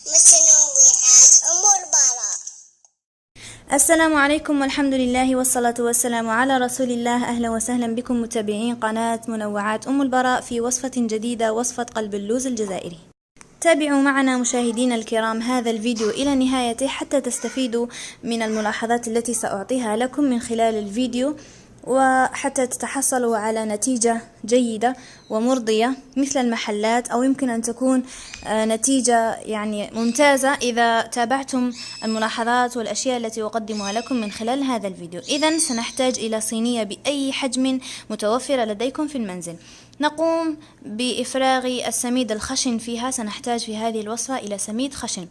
متنوعات ومربرة. السلام عليكم والحمد لله والصلاة والسلام على رسول الله. أهلا وسهلا بكم متابعين قناة منوعات أم البراء في وصفة جديدة، وصفة قلب اللوز الجزائري. تابعوا معنا مشاهدينا الكرام هذا الفيديو إلى نهايته حتى تستفيدوا من الملاحظات التي سأعطيها لكم من خلال الفيديو، وحتى تتحصلوا على نتيجة جيدة ومرضية مثل المحلات، أو يمكن أن تكون نتيجة يعني ممتازة إذا تابعتم الملاحظات والأشياء التي أقدمها لكم من خلال هذا الفيديو. إذن سنحتاج إلى صينية بأي حجم متوفرة لديكم في المنزل. نقوم بإفراغ السميد الخشن فيها. سنحتاج في هذه الوصفة إلى سميد خشن،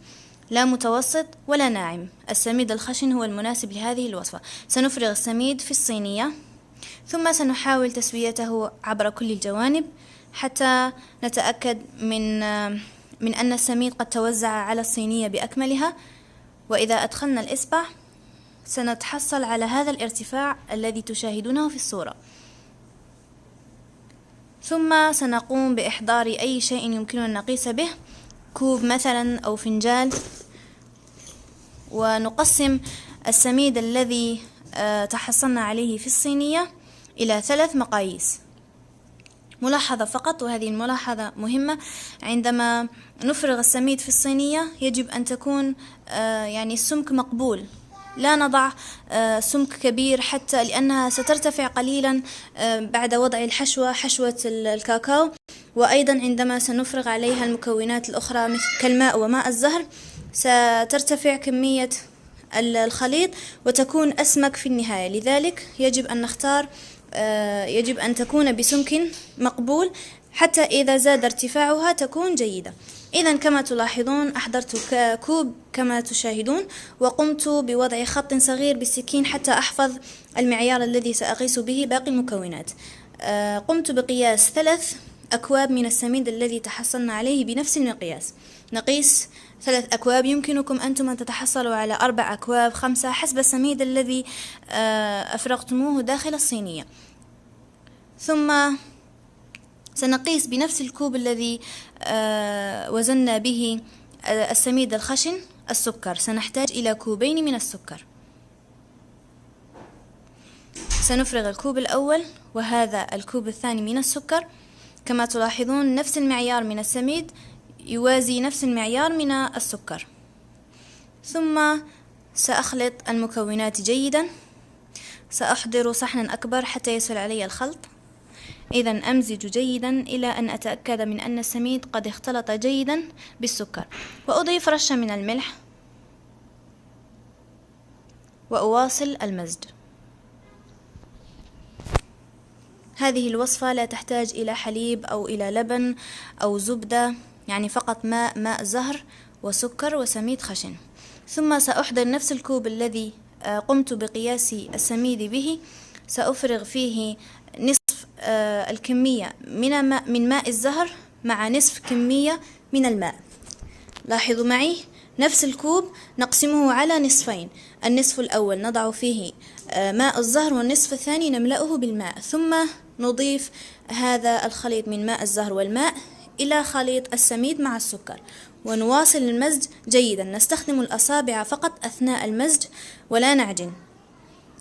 لا متوسط ولا ناعم. السميد الخشن هو المناسب لهذه الوصفة. سنفرغ السميد في الصينية، ثم سنحاول تسويته عبر كل الجوانب حتى نتأكد من أن السميد قد توزع على الصينية بأكملها. وإذا أدخلنا الإصبع سنتحصل على هذا الارتفاع الذي تشاهدونه في الصورة. ثم سنقوم بإحضار أي شيء يمكننا أن نقيس به، كوب مثلا أو فنجان، ونقسم السميد الذي تحصلنا عليه في الصينية إلى 3 مقاييس. ملاحظة فقط، وهذه الملاحظة مهمة: عندما نفرغ السميد في الصينية يجب أن تكون يعني السمك مقبول، لا نضع سمك كبير حتى لأنها سترتفع قليلا بعد وضع الحشوة، حشوة الكاكاو. وأيضا عندما سنفرغ عليها المكونات الأخرى مثل كالماء وماء الزهر سترتفع كمية الخليط وتكون أسمك في النهاية. لذلك يجب أن نختار، يجب أن تكون بسمك مقبول حتى إذا زاد ارتفاعها تكون جيدة. إذن كما تلاحظون أحضرت كوب كما تشاهدون، وقمت بوضع خط صغير بالسكين حتى أحفظ المعيار الذي سأقيس به باقي المكونات. قمت بقياس 3 أكواب من السميد الذي تحصلنا عليه بنفس المقياس. نقيس 3 أكواب، يمكنكم أنتم أن تتحصلوا على 4 أكواب 5 حسب السميد الذي أفرغتموه داخل الصينية. ثم سنقيس بنفس الكوب الذي وزننا به السميد الخشن السكر. سنحتاج إلى 2 كوبين من السكر. سنفرغ الكوب الأول وهذا الكوب الثاني من السكر. كما تلاحظون نفس المعيار من السميد يوازي نفس المعيار من السكر. ثم سأخلط المكونات جيدا. سأحضر صحنا أكبر حتى يسهل علي الخلط. إذن أمزج جيدا إلى أن أتأكد من أن السميد قد اختلط جيدا بالسكر، وأضيف رشة من الملح وأواصل المزج. هذه الوصفة لا تحتاج إلى حليب أو إلى لبن أو زبدة، يعني فقط ماء زهر وسكر وسميد خشن. ثم سأحضر نفس الكوب الذي قمت بقياس السميد به. سأفرغ فيه نصف الكمية من ماء الزهر مع نصف كمية من الماء. لاحظوا معي نفس الكوب نقسمه على نصفين، النصف الأول نضع فيه ماء الزهر والنصف الثاني نملأه بالماء. ثم نضيف هذا الخليط من ماء الزهر والماء إلى خليط السميد مع السكر، ونواصل المزج جيدا. نستخدم الأصابع فقط أثناء المزج ولا نعجن.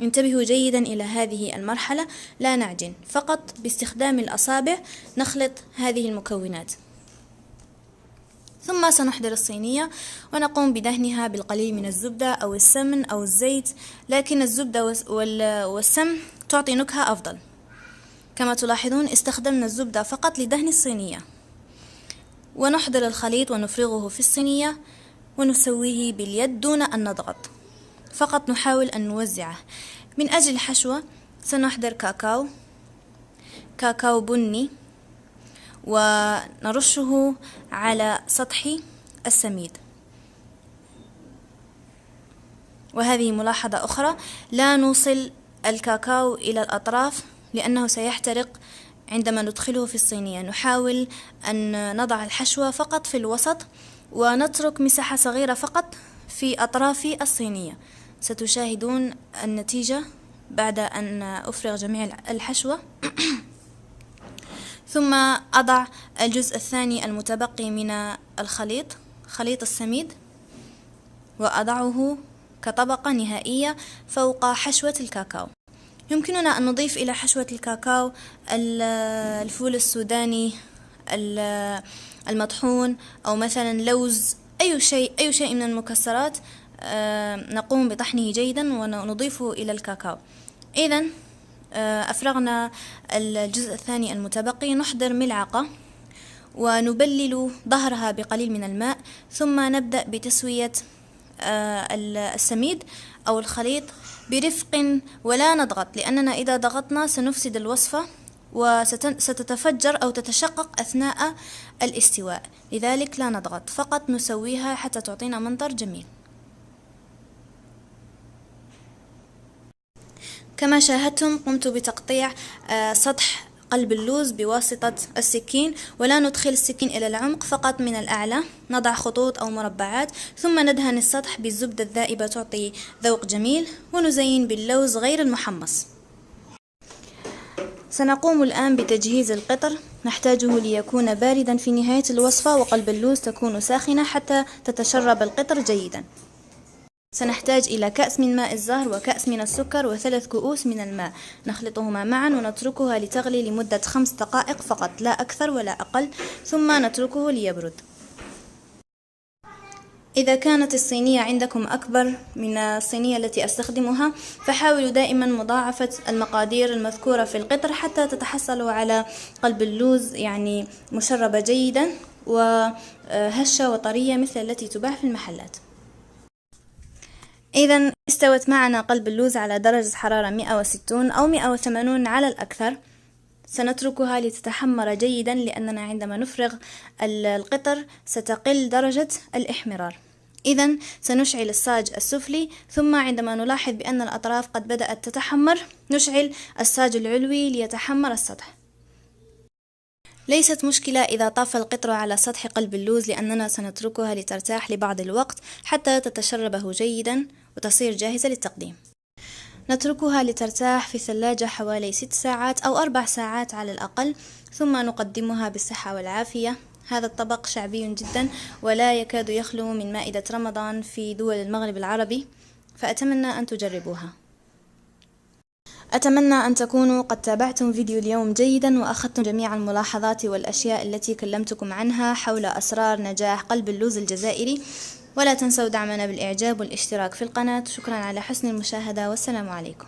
انتبهوا جيدا إلى هذه المرحلة، لا نعجن، فقط باستخدام الأصابع نخلط هذه المكونات. ثم سنحضر الصينية ونقوم بدهنها بالقليل من الزبدة أو السمن أو الزيت، لكن الزبدة والسمن تعطي نكهة أفضل. كما تلاحظون استخدمنا الزبدة فقط لدهن الصينية. ونحضر الخليط ونفرغه في الصينية ونسويه باليد دون أن نضغط، فقط نحاول أن نوزعه. من أجل الحشوة سنحضر كاكاو بني ونرشه على سطح السميد. وهذه ملاحظة أخرى: لا نوصل الكاكاو إلى الأطراف لأنه سيحترق عندما ندخله في الصينية. نحاول أن نضع الحشوة فقط في الوسط ونترك مساحة صغيرة فقط في أطراف الصينية. ستشاهدون النتيجة بعد أن أفرغ جميع الحشوة. ثم أضع الجزء الثاني المتبقي من الخليط خليط السميد وأضعه كطبقة نهائية فوق حشوة الكاكاو. يمكننا أن نضيف إلى حشوة الكاكاو الفول السوداني المطحون، أو مثلا لوز، أي شيء من المكسرات نقوم بطحنه جيدا ونضيفه إلى الكاكاو. إذن أفرغنا الجزء الثاني المتبقي، نحضر ملعقة ونبلل ظهرها بقليل من الماء، ثم نبدأ بتسوية السميد أو الخليط برفق ولا نضغط، لأننا إذا ضغطنا سنفسد الوصفة وستتفجر أو تتشقق أثناء الاستواء، لذلك لا نضغط، فقط نسويها حتى تعطينا منظر جميل. كما شاهدتم قمت بتقطيع سطح قلب اللوز بواسطة السكين، ولا ندخل السكين إلى العمق، فقط من الأعلى نضع خطوط أو مربعات، ثم ندهن السطح بالزبدة الذائبة تعطي ذوق جميل، ونزين باللوز غير المحمص. سنقوم الآن بتجهيز القطر، نحتاجه ليكون باردا في نهاية الوصفة، وقلب اللوز تكون ساخنة حتى تتشرب القطر جيدا. سنحتاج إلى كأس من ماء الزهر وكأس من السكر و3 كؤوس من الماء، نخلطهما معا ونتركها لتغلي لمدة 5 دقائق فقط، لا أكثر ولا أقل، ثم نتركه ليبرد. إذا كانت الصينية عندكم أكبر من الصينية التي أستخدمها، فحاولوا دائما مضاعفة المقادير المذكورة في القطر حتى تتحصلوا على قلب اللوز يعني مشربة جيدا وهشة وطرية مثل التي تباع في المحلات. إذا استوت معنا قلب اللوز على درجة حرارة 160 أو 180 على الأكثر. سنتركها لتتحمر جيدا، لأننا عندما نفرغ القطر ستقل درجة الإحمرار. إذا سنشعل الصاج السفلي، ثم عندما نلاحظ بأن الأطراف قد بدأت تتحمر نشعل الصاج العلوي ليتحمر السطح. ليست مشكلة إذا طاف القطر على سطح قلب اللوز، لأننا سنتركها لترتاح لبعض الوقت حتى تتشربه جيدا وتصير جاهزة للتقديم. نتركها لترتاح في الثلاجة حوالي 6 ساعات أو 4 ساعات على الأقل، ثم نقدمها بالصحة والعافية. هذا الطبق شعبي جدا ولا يكاد يخلو من مائدة رمضان في دول المغرب العربي، فأتمنى أن تجربوها. أتمنى أن تكونوا قد تابعتم فيديو اليوم جيدا وأخذتم جميع الملاحظات والأشياء التي كلمتكم عنها حول أسرار نجاح قلب اللوز الجزائري. ولا تنسوا دعمنا بالإعجاب والاشتراك في القناة. شكرا على حسن المشاهدة، والسلام عليكم.